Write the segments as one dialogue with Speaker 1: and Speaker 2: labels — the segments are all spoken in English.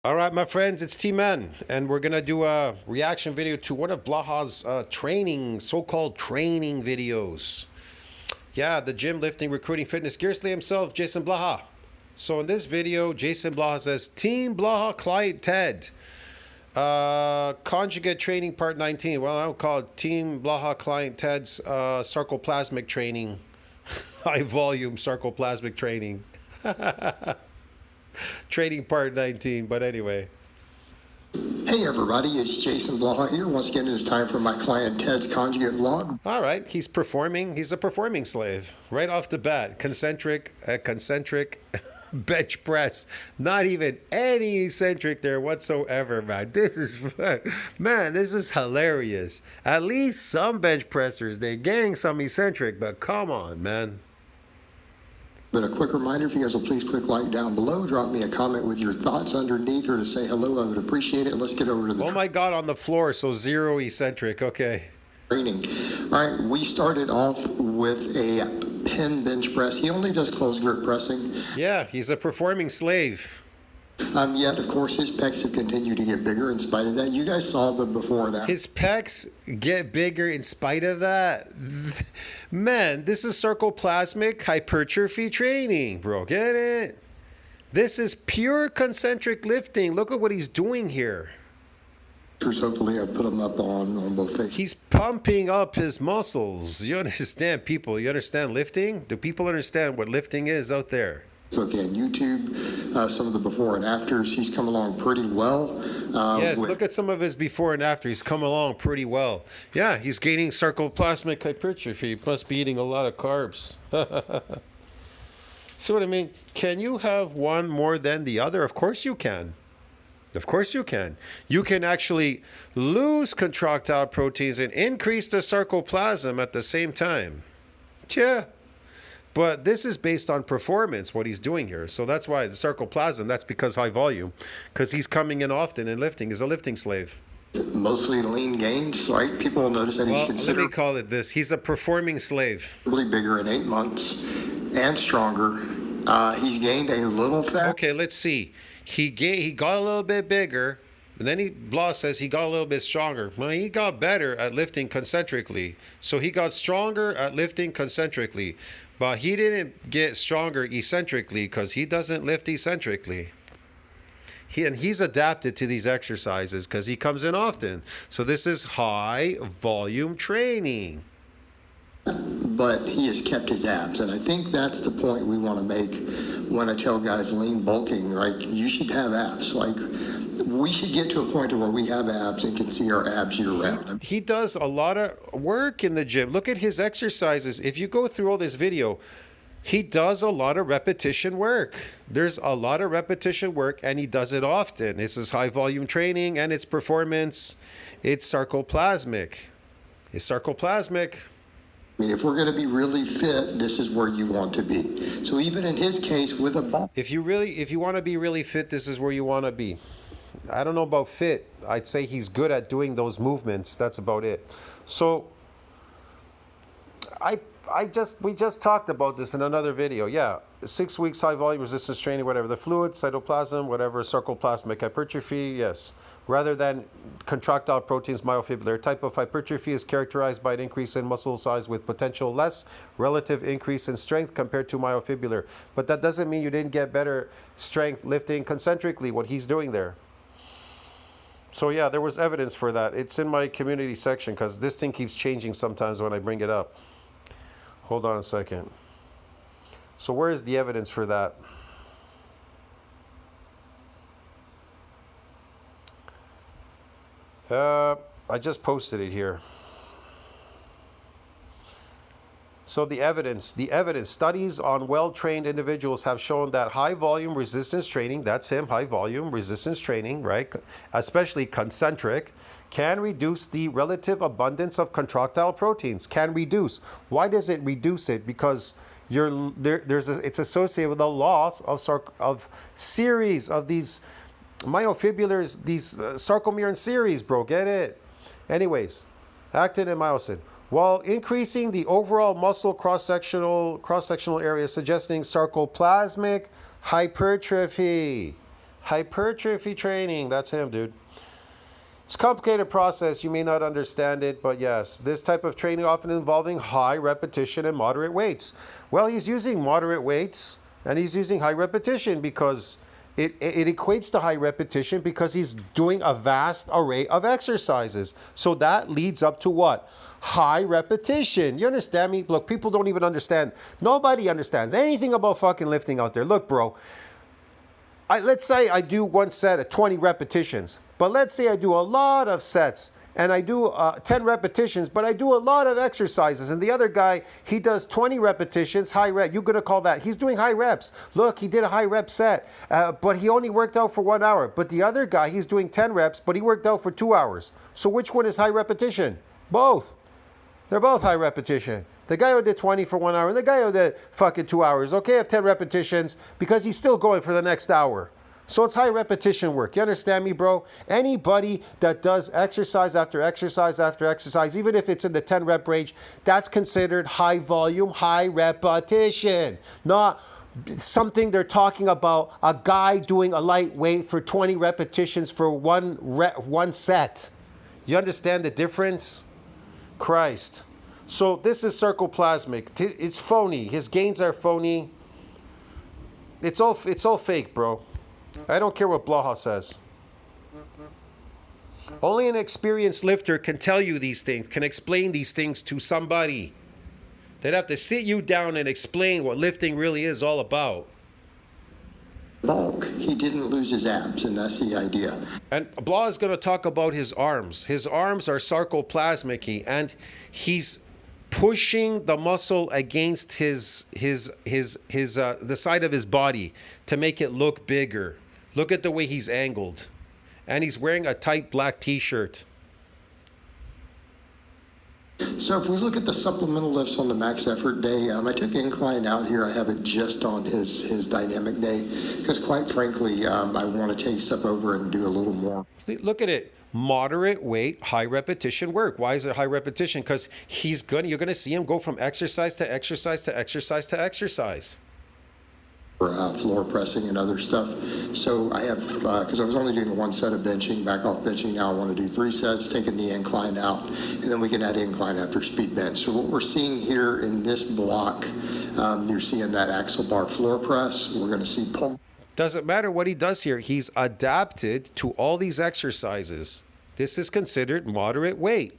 Speaker 1: All right, my friends, it's T-Man, and we're going to do a reaction video to one of Blaha's so-called training videos. Yeah, the gym, lifting, recruiting, fitness, Gearsley himself, Jason Blaha. So in this video, Jason Blaha says, Team Blaha Client Ted. Conjugate training part 19. Well, I would call it Team Blaha Client Ted's sarcoplasmic training. High volume sarcoplasmic training. Training part 19, but anyway.
Speaker 2: Hey everybody, it's Jason Blaha here. Once again, it is time for my client Ted's conjugate vlog.
Speaker 1: All right, he's performing. He's a performing slave right off the bat. Concentric bench press. Not even any eccentric there whatsoever, man. This is hilarious. At least some bench pressers, they're getting some eccentric, but come on, man.
Speaker 2: But a quick reminder, if you guys will please click like down below, drop me a comment with your thoughts underneath or to say hello, I would appreciate it. Let's get over to the
Speaker 1: oh my God, on the floor, so zero eccentric, okay.
Speaker 2: Training. All right, we started off with a pin bench press. He only does closed grip pressing.
Speaker 1: Yeah, he's a performing slave.
Speaker 2: Yet, of course, his pecs have continued to get bigger in spite of that. You guys saw the before and after.
Speaker 1: His pecs get bigger in spite of that? Man, this is sarcoplasmic hypertrophy training, bro. Get it? This is pure concentric lifting. Look at what he's doing here.
Speaker 2: Hopefully, I put them up on both faces.
Speaker 1: He's pumping up his muscles. You understand, people? You understand lifting? Do people understand what lifting is out there?
Speaker 2: And YouTube, some of the before and afters, he's come along pretty well.
Speaker 1: Yes, look at some of his before and after. He's come along pretty well. Yeah, he's gaining sarcoplasmic hypertrophy. He must be eating a lot of carbs. See what I mean? Can you have one more than the other? Of course you can. Of course you can. You can actually lose contractile proteins and increase the sarcoplasm at the same time. Yeah. But this is based on performance, what he's doing here. So that's why the sarcoplasm, that's because high volume, because he's coming in often and lifting. He's a lifting slave.
Speaker 2: Mostly lean gains, right? People will notice that he's considerably,
Speaker 1: let me call it this. He's a performing slave.
Speaker 2: Bigger in 8 months and stronger. He's gained a little fat.
Speaker 1: Okay, let's see. He got a little bit bigger. And then Blaha says he got a little bit stronger. Well, he got better at lifting concentrically. So he got stronger at lifting concentrically. But he didn't get stronger eccentrically because he doesn't lift eccentrically. He's adapted to these exercises because he comes in often. So this is high volume training.
Speaker 2: But he has kept his abs, and I think that's the point we want to make when I tell guys lean bulking, right? You should have abs. Like, we should get to a point where we have abs and can see our abs year round.
Speaker 1: He does a lot of work in the gym. Look at his exercises. If you go through all this video, he does a lot of repetition work. There's a lot of repetition work, and he does it often. This is high volume training, and it's performance. It's sarcoplasmic. It's sarcoplasmic.
Speaker 2: I mean, if we're going to be really fit, this is where you want to be. So even in his case with a bump.
Speaker 1: If you want to be really fit, this is where you want to be. I don't know about fit. I'd say he's good at doing those movements. That's about it. So we just talked about this in another video. Yeah, 6 weeks high volume resistance training, whatever. The fluid, cytoplasm, whatever, sarcoplasmic hypertrophy, yes. Rather than contractile proteins, myofibrillar type of hypertrophy is characterized by an increase in muscle size with potential less relative increase in strength compared to myofibrillar. But that doesn't mean you didn't get better strength lifting concentrically, what he's doing there. So yeah, there was evidence for that. It's in my community section because this thing keeps changing sometimes when I bring it up. Hold on a second. So where is the evidence for that? I just posted it here. So the evidence, studies on well-trained individuals have shown that high volume resistance training, that's him, high volume resistance training, right? Especially concentric, can reduce the relative abundance of contractile proteins. Can reduce. Why does it reduce it? Because it's associated with a loss of series of these myofibrillars, these sarcomere series, bro. Get it? Anyways, actin and myosin. While increasing the overall muscle cross-sectional area, suggesting sarcoplasmic hypertrophy. Hypertrophy training. That's him, dude. It's a complicated process. You may not understand it, but yes, this type of training often involving high repetition and moderate weights. Well, he's using moderate weights and he's using high repetition because it equates to high repetition because he's doing a vast array of exercises. So that leads up to what? High repetition. You understand me? Look, people don't even understand. Nobody understands anything about fucking lifting out there. Look, bro. Let's say I do one set of 20 repetitions, but let's say I do a lot of sets and I do 10 repetitions, but I do a lot of exercises. And the other guy, he does 20 repetitions, high rep. You're going to call that. He's doing high reps. Look, he did a high rep set, but he only worked out for 1 hour. But the other guy, he's doing 10 reps, but he worked out for 2 hours. So which one is high repetition? Both. They're both high repetition. The guy who did 20 for 1 hour and the guy who did fucking 2 hours. Okay, have 10 repetitions because he's still going for the next hour. So it's high repetition work. You understand me, bro? Anybody that does exercise after exercise after exercise, even if it's in the 10 rep range, that's considered high volume, high repetition. Not something they're talking about a guy doing a light weight for 20 repetitions for one set. You understand the difference? Christ. So this is sarcoplasmic. It's phony. His gains are phony. It's all fake, bro. I don't care what Blaha says. Only an experienced lifter can tell you these things, can explain these things to somebody. They'd have to sit you down and explain what lifting really is all about.
Speaker 2: Bulk. He didn't lose his abs, and that's the idea.
Speaker 1: And Blaha is going to talk about his arms. His arms are sarcoplasmic, and he's pushing the muscle against the side of his body to make it look bigger. Look at the way he's angled. And he's wearing a tight black t-shirt.
Speaker 2: So if we look at the supplemental lifts on the max effort day, I took incline out here. I have it just on his dynamic day because quite frankly, I want to take a step over and do a little more.
Speaker 1: Look at it. Moderate weight, high repetition work. Why is it high repetition? Because you're gonna see him go from exercise to exercise to exercise to exercise.
Speaker 2: Floor pressing and other stuff. So I have, because I was only doing one set of benching, back off benching. Now I want to do 3 sets, taking the incline out, and then we can add incline after speed bench. So what we're seeing here in this block, you're seeing that axle bar floor press. We're going to see pull.
Speaker 1: Doesn't matter what he does here. He's adapted to all these exercises. This is considered moderate weight.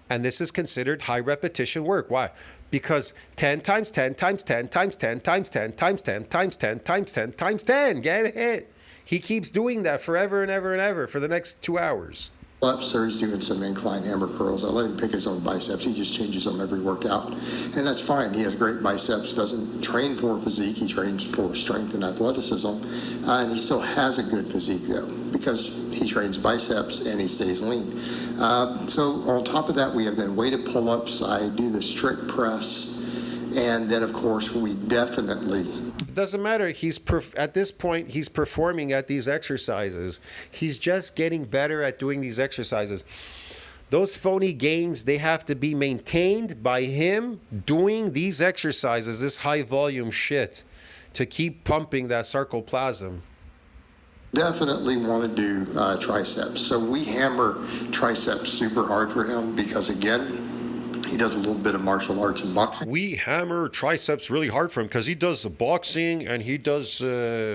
Speaker 1: And this is considered high repetition work. Why? Because 10 times 10 times 10 times 10 times 10 times 10 times 10 times 10 times 10. Get it? He keeps doing that forever and ever and ever for the next 2 hours.
Speaker 2: Ups, or he's doing some incline hammer curls. I let him pick his own biceps. He just changes them every workout. And that's fine. He has great biceps, doesn't train for physique. He trains for strength and athleticism. And he still has a good physique, though, because he trains biceps and he stays lean. So on top of that, we have then weighted pull-ups. I do the strict press. And then, of course, we definitely...
Speaker 1: It doesn't matter. At this point, he's performing at these exercises. He's just getting better at doing these exercises. Those phony gains, they have to be maintained by him doing these exercises, this high volume shit, to keep pumping that sarcoplasm.
Speaker 2: Definitely want to do triceps. So we hammer triceps super hard for him because, again, he does a little bit of martial arts and boxing.
Speaker 1: We hammer triceps really hard for him because he does boxing and he does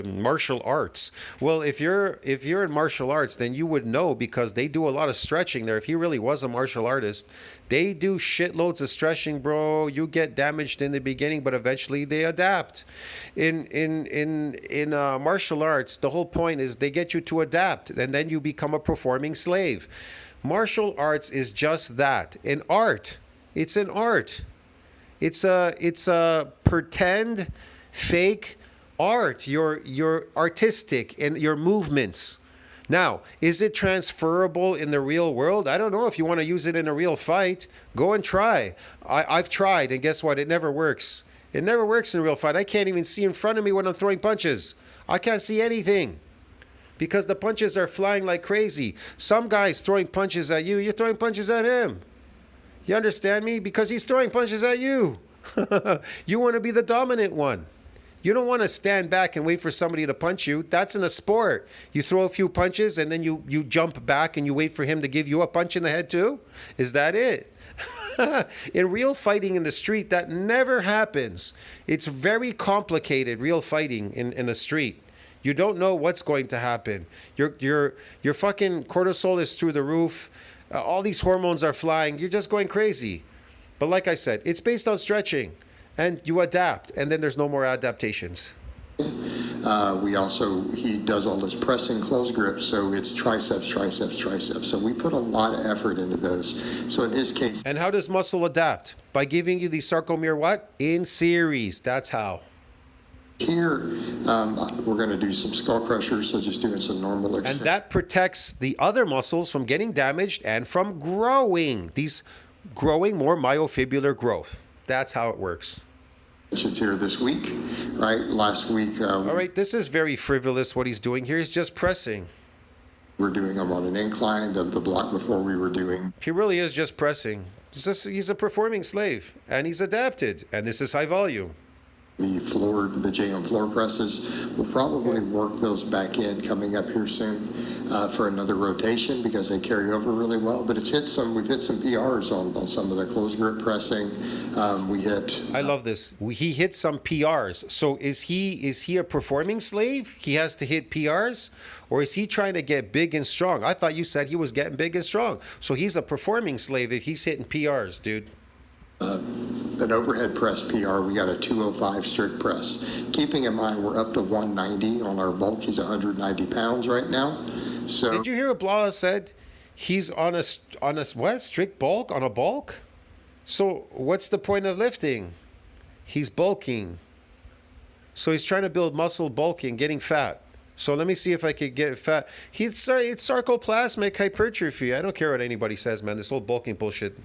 Speaker 1: martial arts. Well, if you're in martial arts, then you would know because they do a lot of stretching there. If he really was a martial artist, they do shitloads of stretching, bro. You get damaged in the beginning, but eventually they adapt. In martial arts, the whole point is they get you to adapt, and then you become a performing slave. Martial arts is just that, an art. It's an art. It's a pretend, fake art. You're artistic in your movements. Now, is it transferable in the real world? I don't know. If you want to use it in a real fight, go and try. I've tried, and guess what? It never works. It never works in a real fight. I can't even see in front of me when I'm throwing punches. I can't see anything because the punches are flying like crazy. Some guy's throwing punches at you. You're throwing punches at him. You understand me? Because he's throwing punches at you. You want to be the dominant one. You don't want to stand back and wait for somebody to punch you. That's in a sport. You throw a few punches and then you jump back and you wait for him to give you a punch in the head too? Is that it? In real fighting in the street, that never happens. It's very complicated, real fighting in the street. You don't know what's going to happen. Your fucking cortisol is through the roof. All these hormones are flying. You're just going crazy. But like I said, it's based on stretching. And you adapt, and then there's no more adaptations.
Speaker 2: He does all this pressing close grips, so it's triceps, triceps, triceps. So we put a lot of effort into those. So in his case.
Speaker 1: And how does muscle adapt? By giving you the sarcomere what? In series. That's how.
Speaker 2: Here, we're going to do some skull crushers, so just doing some normal
Speaker 1: exercise. And that protects the other muscles from getting damaged and from growing. These growing more myofibrillar growth. That's how it works.
Speaker 2: Here this week, right? Last week.
Speaker 1: All right, this is very frivolous what he's doing here. He's just pressing.
Speaker 2: We're doing them on an incline of the block before we were doing.
Speaker 1: He really is just pressing. He's a performing slave, and he's adapted, and this is high volume.
Speaker 2: The JM floor presses, we'll probably work those back in coming up here soon for another rotation because they carry over really well. But we've hit some PRs on some of the close grip pressing. I
Speaker 1: love this. He hit some PRs. So is he a performing slave? He has to hit PRs, or is he trying to get big and strong? I thought you said he was getting big and strong. So he's a performing slave if he's hitting PRs, dude.
Speaker 2: An overhead press PR, we got a 205 strict press. Keeping in mind, we're up to 190 on our bulk. He's 190 pounds right now. So
Speaker 1: did you hear what Blaha said? He's on a what? Strict bulk? On a bulk? So what's the point of lifting? He's bulking. So he's trying to build muscle bulking, getting fat. So let me see if I could get fat. It's sarcoplasmic hypertrophy. I don't care what anybody says, man. This whole bulking bullshit.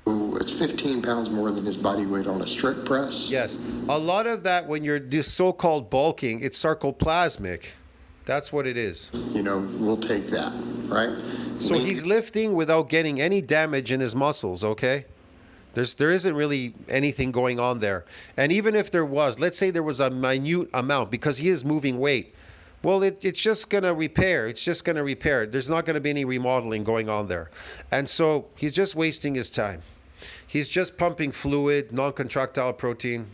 Speaker 2: It's 15 pounds more than his body weight on a strict press.
Speaker 1: Yes. A lot of that, when you're this so-called bulking, it's sarcoplasmic. That's what it is.
Speaker 2: We'll take that, right?
Speaker 1: So he's lifting without getting any damage in his muscles, okay? There isn't really anything going on there. And even if there was, let's say there was a minute amount, because he is moving weight, well, it's just going to repair. It's just going to repair. There's not going to be any remodeling going on there. And so he's just wasting his time. He's just pumping fluid, non-contractile protein.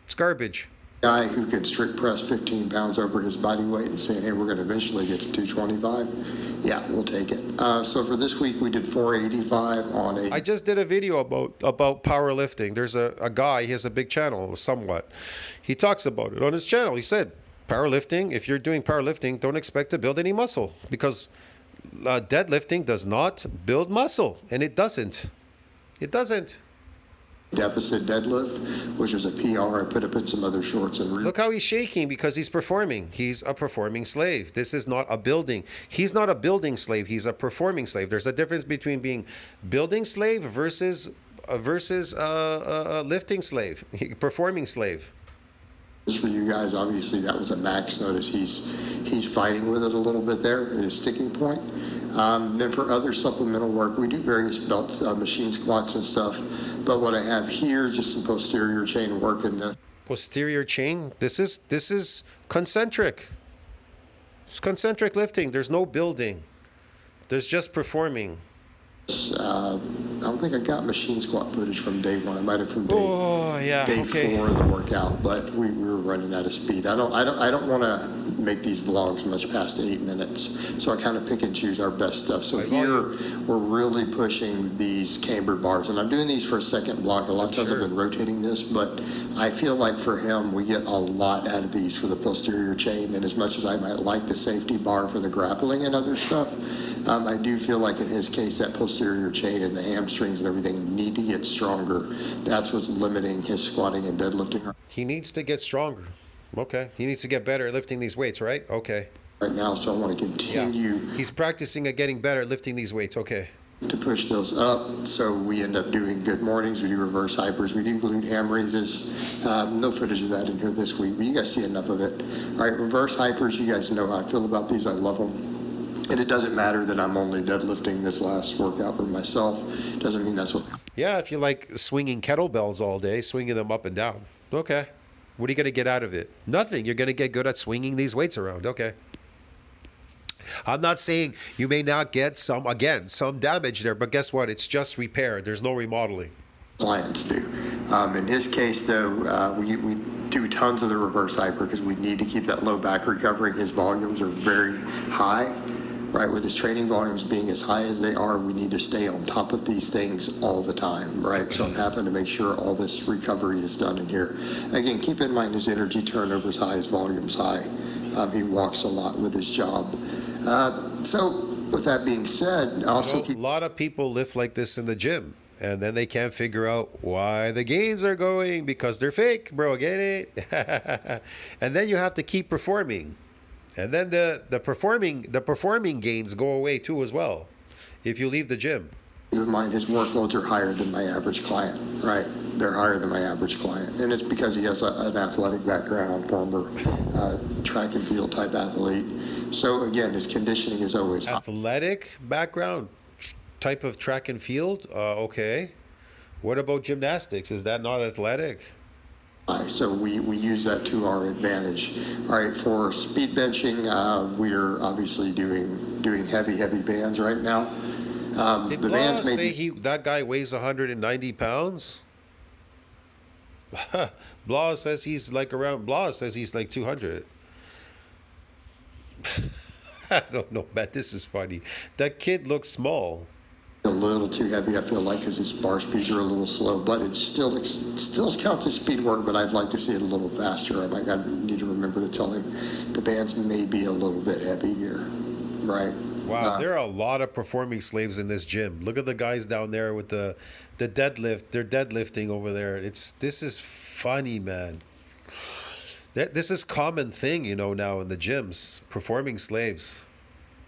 Speaker 1: It's garbage.
Speaker 2: Guy who can strict press 15 pounds over his body weight and saying, hey, we're going to eventually get to 225. Yeah, we'll take it. So for this week, we did 485 on a...
Speaker 1: I just did a video about powerlifting. There's a guy, he has a big channel, somewhat. He talks about it on his channel. He said, powerlifting, if you're doing powerlifting, don't expect to build any muscle, because deadlifting does not build muscle, and it doesn't. It doesn't.
Speaker 2: Deficit deadlift, which was a PR. I put up in some other shorts. And
Speaker 1: look how he's shaking, because he's performing. He's a performing slave. This is not a building. He's not a building slave. He's a performing slave. There's a difference between being building slave versus a lifting slave, performing slave.
Speaker 2: For you guys, obviously that was a max notice. He's fighting with it a little bit there at his sticking point. Then for other supplemental work, we do various belt machine squats and stuff. But what I have here is just some posterior chain work.
Speaker 1: Posterior chain? This is concentric. It's concentric lifting. There's no building. There's just performing.
Speaker 2: I don't think I got machine squat footage from day one. I might have from day 4 of the workout, but we were running out of speed. I don't want to make these vlogs much past 8 minutes, so I kind of pick and choose our best stuff. So here we're really pushing these cambered bars, and I'm doing these for a second block. A lot of times I've been rotating this, but I feel like for him we get a lot out of these for the posterior chain, and as much as I might like the safety bar for the grappling and other stuff, I do feel like in his case that posterior chain and the hamstrings and everything need to get stronger. That's what's limiting his squatting and deadlifting.
Speaker 1: He needs to get stronger. Okay. He needs to get better at lifting these weights, right? Okay.
Speaker 2: Right now, so I want to continue.
Speaker 1: Yeah. He's practicing at getting better at lifting these weights. Okay.
Speaker 2: To push those up, so we end up doing good mornings. We do reverse hypers. We do glute ham raises. No footage of that in here this week, but you guys see enough of it. All right, reverse hypers. You guys know how I feel about these. I love them. And it doesn't matter that I'm only deadlifting this last workout for myself. Doesn't mean that's what...
Speaker 1: Yeah, if you like swinging kettlebells all day, swinging them up and down. Okay. What are you going to get out of it? Nothing. You're going to get good at swinging these weights around. Okay. I'm not saying you may not get some damage there, but guess what? It's just repair. There's no remodeling.
Speaker 2: Clients do. In his case, though, we do tons of the reverse hyper because we need to keep that low back recovery. His volumes are very high, right? With his training volumes being as high as they are, we need to stay on top of these things all the time, right? So I'm having to make sure all this recovery is done in here. Again, keep in mind his energy turnover is high, his volume's high. He walks a lot with his job. So with that being said, also
Speaker 1: a lot of people lift like this in the gym, and then they can't figure out why the gains are going because they're fake, bro. Get it? And then you have to keep performing, and then the performing gains go away too as well if you leave the gym.
Speaker 2: Keep in mind his workloads are higher than my average client, right? They're higher than my average client, and it's because he has an athletic background, former track and field type athlete. So again, his conditioning is always high.
Speaker 1: Athletic background type of track and field. Okay. What about gymnastics? Is that not athletic?
Speaker 2: So we use that to our advantage. All right, for speed benching, we're obviously doing heavy bands right now.
Speaker 1: Did
Speaker 2: The bands
Speaker 1: Blaha
Speaker 2: may
Speaker 1: say that guy weighs 190 pounds? Blaha says he's like 200. I don't know, man. This is funny. That kid looks small.
Speaker 2: a little too heavy, I feel like, because his bar speeds are a little slow, but it still counts as speed work, but I'd like to see it a little faster. I need to remember to tell him the bands may be a little bit heavy here, right?
Speaker 1: Wow, there are a lot of performing slaves in this gym. Look at the guys down there with the deadlift. They're deadlifting over there. This is funny, man. This is common thing, now in the gyms, performing slaves.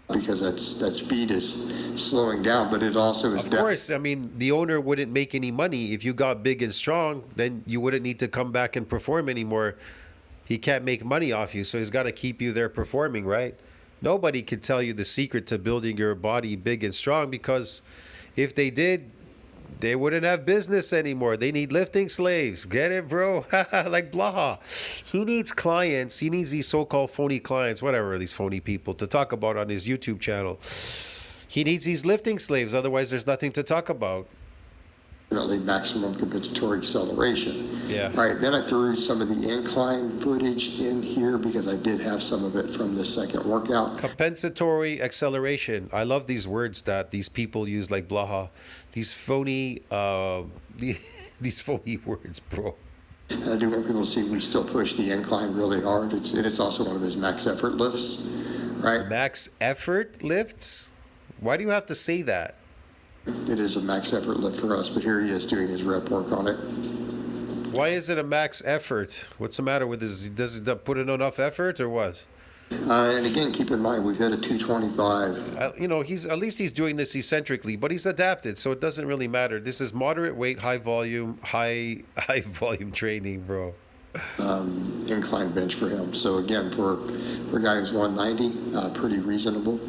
Speaker 2: Because that speed is slowing down, but it also is.
Speaker 1: Of course, I mean, the owner wouldn't make any money if you got big and strong. Then you wouldn't need to come back and perform anymore. He can't make money off you, so he's got to keep you there performing, right? Nobody could tell you the secret to building your body big and strong, because if they did, they wouldn't have business anymore. They need lifting slaves. Get it, bro? Like Blaha. He needs clients. He needs these so-called phony clients, whatever, these phony people, to talk about on his YouTube channel. He needs these lifting slaves. Otherwise, there's nothing to talk about.
Speaker 2: Definitely maximum compensatory acceleration.
Speaker 1: Yeah.
Speaker 2: All right, then I threw some of the incline footage in here because I did have some of it from the second workout.
Speaker 1: Compensatory acceleration. I love these words that these people use, like Blaha. These phony, these phony words, bro.
Speaker 2: I do want people to see we still push the incline really hard. It's also one of his max effort lifts, right?
Speaker 1: Max effort lifts? Why do you have to say that?
Speaker 2: It is a max effort lift for us, but here he is doing his rep work on it.
Speaker 1: Why is it a max effort? What's the matter with this? Does it put in enough effort or what?
Speaker 2: And again, keep in mind, we've hit a 225.
Speaker 1: He's doing this eccentrically, but he's adapted, so it doesn't really matter. This is moderate weight, high volume training, bro.
Speaker 2: Incline bench for him. So again, for a guy who's 190, pretty reasonable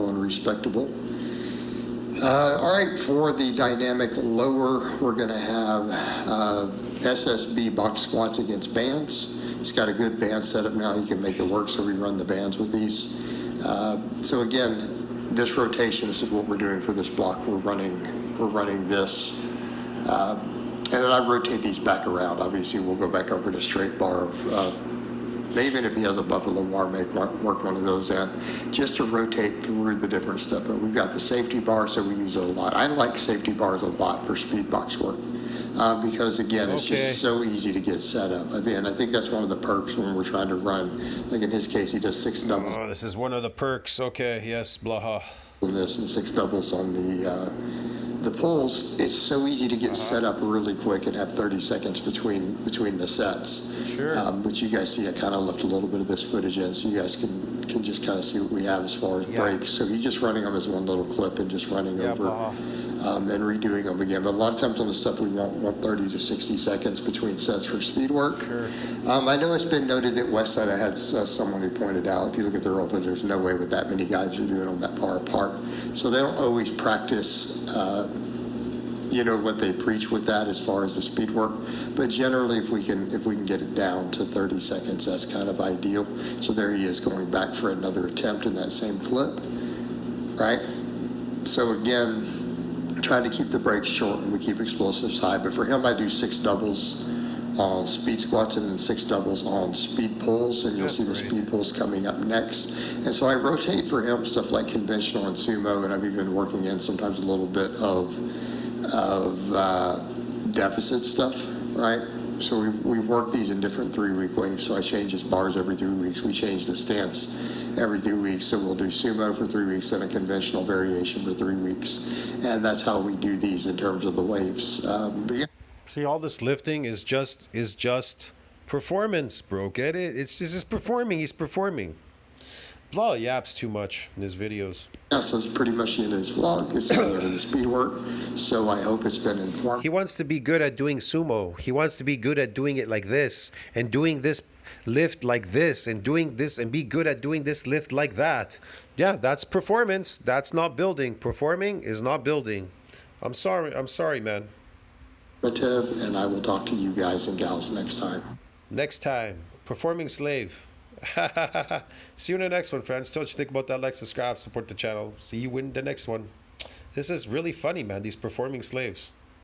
Speaker 2: and respectable. All right, for the dynamic lower, we're going to have SSB box squats against bands. He's got a good band setup now. He can make it work, so we run the bands with these. So again, this rotation, this is what we're doing for this block. We're running this. And then I rotate these back around. Obviously, we'll go back over to straight bar. Even if he has a buffalo bar, work one of those in, just to rotate through the different stuff. But we've got the safety bar, so we use it a lot. I like safety bars a lot for speed box work because, again, it's just so easy to get set up. And I think that's one of the perks when we're trying to run. Like in his case, he does 6 doubles.
Speaker 1: Oh, this is one of the perks. Okay, yes, Blaha.
Speaker 2: On this and 6 doubles on the pulls. It's so easy to get set up really quick and have 30 seconds between the sets.
Speaker 1: Sure.
Speaker 2: Which you guys see, I kind of left a little bit of this footage in, so you guys can just kind of see what we have as far as breaks. So he's just running them as one little clip and just running over and redoing them again. But a lot of times on the stuff we want 30 to 60 seconds between sets for speed work.
Speaker 1: Sure.
Speaker 2: I know it's been noted that Westside, I had someone who pointed out, if you look at their open, there's no way with that many guys are doing them that far apart. So they don't always practice you know, what they preach with that as far as the speed work. But generally, if we can get it down to 30 seconds, that's kind of ideal. So there he is going back for another attempt in that same clip, right? So again, trying to keep the brakes short and we keep explosives high. But for him, I do 6 doubles on speed squats and then 6 doubles on speed pulls, and you'll see the speed pulls coming up next. And so I rotate for him stuff like conventional and sumo, and I've even working in sometimes a little bit of deficit stuff, right? So we work these in different 3-week waves. So I change his bars every 3 weeks. We change the stance every 3 weeks. So we'll do sumo for 3 weeks and a conventional variation for 3 weeks. And that's how we do these in terms of the waves. But yeah.
Speaker 1: See, all this lifting is just performance, bro. Get it? It's just performing. He's performing. Blaha yaps too much in his videos.
Speaker 2: Yeah, so it's pretty much in his vlog. It's the end of the speed work. So I hope it's been informative.
Speaker 1: He wants to be good at doing sumo. He wants to be good at doing it like this and doing this lift like this and doing this and be good at doing this lift like that. Yeah, that's performance. That's not building. Performing is not building. I'm sorry, man.
Speaker 2: And I will talk to you guys and gals next time.
Speaker 1: Next time, performing slave. See you in the next one, friends. Don't you think about that? Like, subscribe, support the channel. See you in the next one. This is really funny, man. These performing slaves.